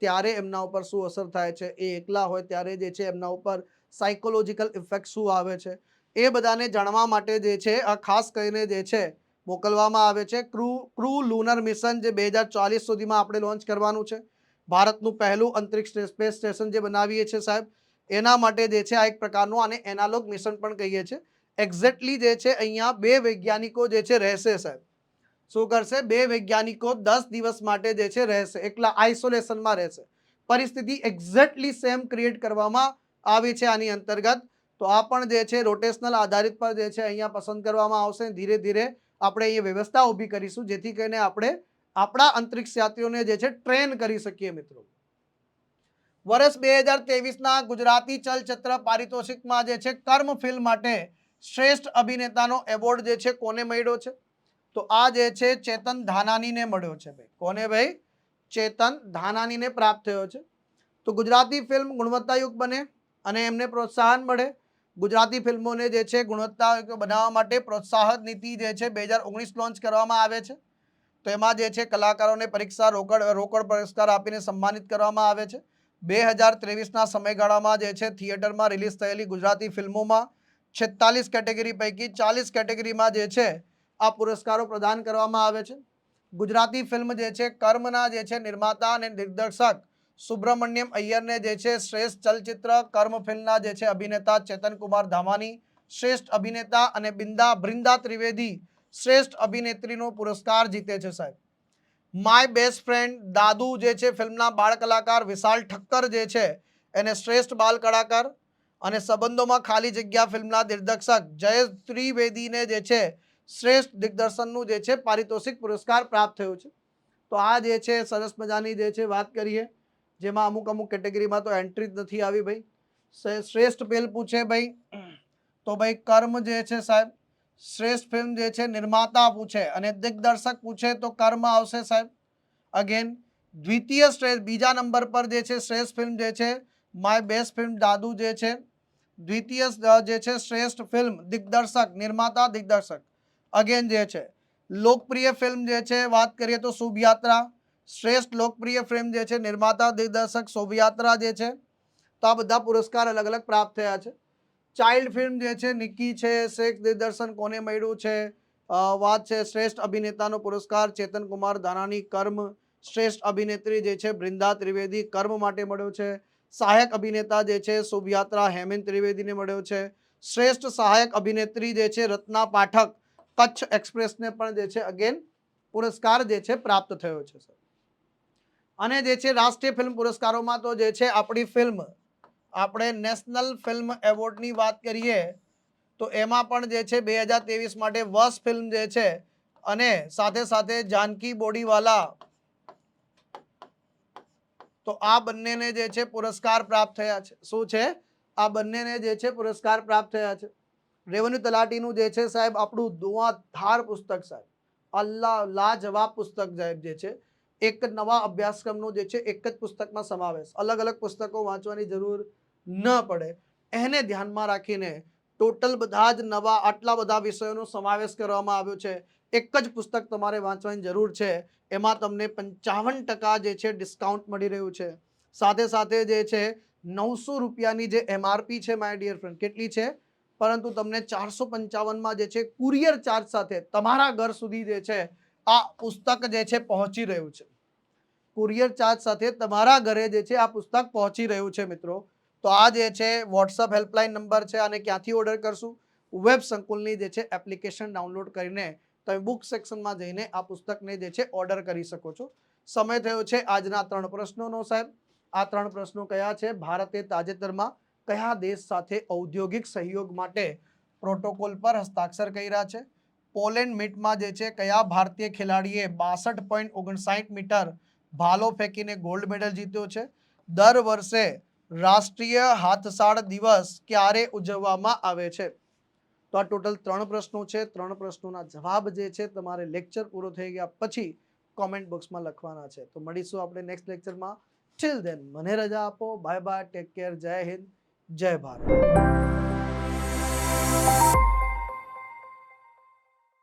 ત્યારે એમના ઉપર શું અસર થાય છે, એ એકલા હોય ત્યારે જે છે એમના ઉપર સાયકોલોજીકલ ઇફેક્ટ શું આવે છે, એ બધાને જાણવા માટે જે છે આ ખાસ કરીને જે છે મોકલવામાં આવે છે. ક્રૂ લુનર મિશન જે 2040 સુધીમાં આપણે લોન્ચ કરવાનું છે. ભારતનું પહેલું અંતરિક્ષ સ્પેસ સ્ટેશન જે બનાવીએ છીએ સાહેબ, એના માટે જે છે આ એક પ્રકારનું આને એનાલોગ મિશન પણ કહીએ છીએ. એક્ઝેક્ટલી જે છે અહીંયા 2 વૈજ્ઞાનિકો જે છે રહેશે સાહેબ. શું કરશે? 2 વૈજ્ઞાનિકો 10 દિવસ માટે જે છે રહેશે, એકલા આઇસોલેશનમાં રહેશે. પરિસ્થિતિ એક્ઝેક્ટલી સેમ ક્રિએટ કરવામાં આવી છે આની અંતર્ગત. તો આ પણ જે છે રોટેશનલ આધારિત પર જે છે અહીંયા પસંદ કરવામાં આવશે. ધીરે ધીરે આપણે અહીંયા વ્યવસ્થા ઊભી કરીશું જેથી કરીને આપણે આપણા અંતરિક્ષ યાત્રીઓને જે છે ટ્રેન કરી શકીએ મિત્રો. વર્ષ 2023ના ગુજરાતી ચલચિત્ર પારિતોષિકમાં જે છે કર્મ ફિલ્મ માટે શ્રેષ્ઠ અભિનેતાનો એવોર્ડ જે છે કોને મળ્યો છે? તો આ જે છે ચેતન ધાનાનીને મળ્યો છે ભાઈ. કોને ભાઈ? ચેતન ધાનાનીને પ્રાપ્ત થયો છે. તો ગુજરાતી ફિલ્મ ગુણવત્તાયુક્ત બને અને એમને પ્રોત્સાહન મળે. ગુજરાતી ફિલ્મોને જે છે ગુણવત્તાયુક્ત બનાવવા માટે પ્રોત્સાહન નીતિ જે છે 2019 લોન્ચ કરવામાં આવે છે. તો એમાં જે છે કલાકારોને પરીક્ષા રોકડ પુરસ્કાર આપીને સન્માનિત કરવામાં આવે છે. 2023ના સમયગાળામાં જે છે થિયેટરમાં રિલીઝ થયેલી ગુજરાતી ફિલ્મોમાં 46 કેટેગરી પૈકી 40 કેટેગરીમાં જે છે આ પુરસ્કારો પ્રદાન કરવામાં આવે છે. ગુજરાતી ફિલ્મ જે છે કર્મના જે છે નિર્માતા અને દિગ્દર્શક સુબ્રમણ્યમ અય્યરને જે છે શ્રેષ્ઠ ચલચિત્ર કર્મ ફિલ્મના જે છે અભિનેતા ચેતનકુમાર ધામાની શ્રેષ્ઠ અભિનેતા અને બ્રિંદા ત્રિવેદી શ્રેષ્ઠ અભિનેત્રીનો પુરસ્કાર જીતે છે સાહેબ. માય બેસ્ટ ફ્રેન્ડ દાદુ જે છે ફિલ્મના બાળ કલાકાર વિશાલ ઠક્કર જે છે એને શ્રેષ્ઠ બાલ કલાકાર અને સંબંધોમાં ખાલી જગ્યા ફિલ્મના દિગ્દર્શક જયેશ ત્રિવેદીને જે છે શ્રેષ્ઠ દિગ્દર્શનનું જે છે પારિતોષિક પુરસ્કાર પ્રાપ્ત થયો છે. તો આ જે છે સરસ મજાની જે છે વાત કરીએ જેમાં અમુક કેટેગરીમાં તો એન્ટ્રી જ નથી આવી ભાઈ. શ્રેષ્ઠ ફિલ્મ પૂછે ભાઈ તો ભાઈ કર્મ જે છે સાહેબ. શ્રેષ્ઠ ફિલ્મ જે છે નિર્માતા પૂછે અને દિગ્દર્શક પૂછે તો કર્મ આવશે સાહેબ. અગેન દ્વિતીય શ્રેષ્ઠ બીજા નંબર પર જે છે શ્રેષ્ઠ ફિલ્મ જે છે માય બેસ્ટ ફિલ્મ દાદુ જે છે. દ્વિતીય જે છે શ્રેષ્ઠ ફિલ્મ દિગ્દર્શક નિર્માતા દિગ્દર્શક. અગેન જે છે લોકપ્રિય ફિલ્મ જે છે વાત કરીએ તો શુભયાત્રા. શ્રેષ્ઠ લોકપ્રિય ફિલ્મ જે છે નિર્માતા દિગ્દર્શક શુભયાત્રા જે છે. તો આ બધા પુરસ્કાર અલગ અલગ પ્રાપ્ત થયા છે. ચાઇલ્ડ ફિલ્મ જે છે નિકી છે શ્રેષ્ઠ દિગ્દર્શન કોને મળ્યું છે? વાત છે શ્રેષ્ઠ અભિનેતાનો પુરસ્કાર ચેતનકુમાર ધાનાની કર્મ. શ્રેષ્ઠ અભિનેત્રી જે છે બ્રિંદા ત્રિવેદી કર્મ માટે મળ્યો છે. સહાયક અભિનેતા જે છે શુભયાત્રા હેમેન ત્રિવેદીને મળ્યો છે. શ્રેષ્ઠ સહાયક અભિનેત્રી જે છે રત્ના પાઠક કચ્છ એક્સપ્રેસને પણ જે છે અગેન પુરસ્કાર જે છે પ્રાપ્ત થયો છે. અને જે છે રાષ્ટ્રીય ફિલ્મ પુરસ્કારોમાં તો જે છે આપણી ફિલ્મ આપણે નેશનલ ફિલ્મ એવોર્ડની વાત કરીએ તો એમાં પણ જે છે 2023 માટે વર્ષ ફિલ્મ જે છે અને સાથે સાથે જાનકી બોડીવાલા તો આ બંનેને જે છે પુરસ્કાર પ્રાપ્ત થયા છે. શું છે? આ બંનેને જે છે પુરસ્કાર પ્રાપ્ત થયા છે. રેવન્યુ તલાટીનું જે છે સાહેબ આપણું ધુઆંધાર પુસ્તક સાહેબ અલ્લાહ લાજવાબ પુસ્તક સાહેબ જે છે એક નવા અભ્યાસક્રમનો જે છે એક જ પુસ્તકમાં સમાવેશ. અલગ અલગ પુસ્તકો વાંચવાની જરૂર ન પડે એને ધ્યાનમાં રાખીને ટોટલ બધા જ નવા આટલા બધા વિષયોનો સમાવેશ કરવામાં આવ્યો છે. એક જ પુસ્તક તમારે વાંચવાની જરૂર છે. એમાં તમને 55% જે છે ડિસ્કાઉન્ટ મળી રહ્યું છે. સાથે સાથે જે છે 900 રૂપિયાની જે MRP છે માય ડિયર ફ્રેન્ડ કેટલી છે? પરંતુ તમને 455માં જે છે કુરિયર ચાર્જ સાથે તમારા ઘર સુધી જે છે આ પુસ્તક જે છે પહોંચી રહ્યું છે. કુરિયર ચાર્જ સાથે તમારા ઘરે જે છે આ પુસ્તક પહોંચી રહ્યું છે મિત્રો. તો આ જે છે વોટ્સઅપ હેલ્પલાઇન નંબર છે અને ક્યાંથી ઓર્ડર કરશું? વેબ સંકુલની જે છે એપ્લિકેશન ડાઉનલોડ કરીને તમે બુક સેક્શનમાં જઈને આ પુસ્તકને જે છે ઓર્ડર કરી શકો છો. સમય થયો છે આજના 3 પ્રશ્નોનો સાહેબ. આ 3 પ્રશ્નો કયા છે? ભારતે તાજેતરમાં કયા દેશ સાથે ઔદ્યોગિક સહયોગ માટે પ્રોટોકોલ પર હસ્તાક્ષર કર્યા છે? પોલેન્ડ મીટમાં જે છે કયા ભારતીય ખેલાડીએ 62.59 મીટર ભાલો ફેંકીને ગોલ્ડ મેડલ જીત્યો છે? દર વર્ષે રાષ્ટ્રીય હાથસાળ દિવસ ક્યારે ઉજવવામાં આવે છે? તો આ ટોટલ 3 પ્રશ્નો છે. 3 પ્રશ્નોના જવાબ જે છે તમારે લેક્ચર પૂરો થઈ ગયા પછી કોમેન્ટ બોક્સમાં લખવાના છે. તો મળીશું આપણે નેક્સ્ટ લેક્ચરમાં. ટિલ ધેન મને રજા આપો. બાય બાય, ટેક કેર, જય હિન્દ, જય ભારત.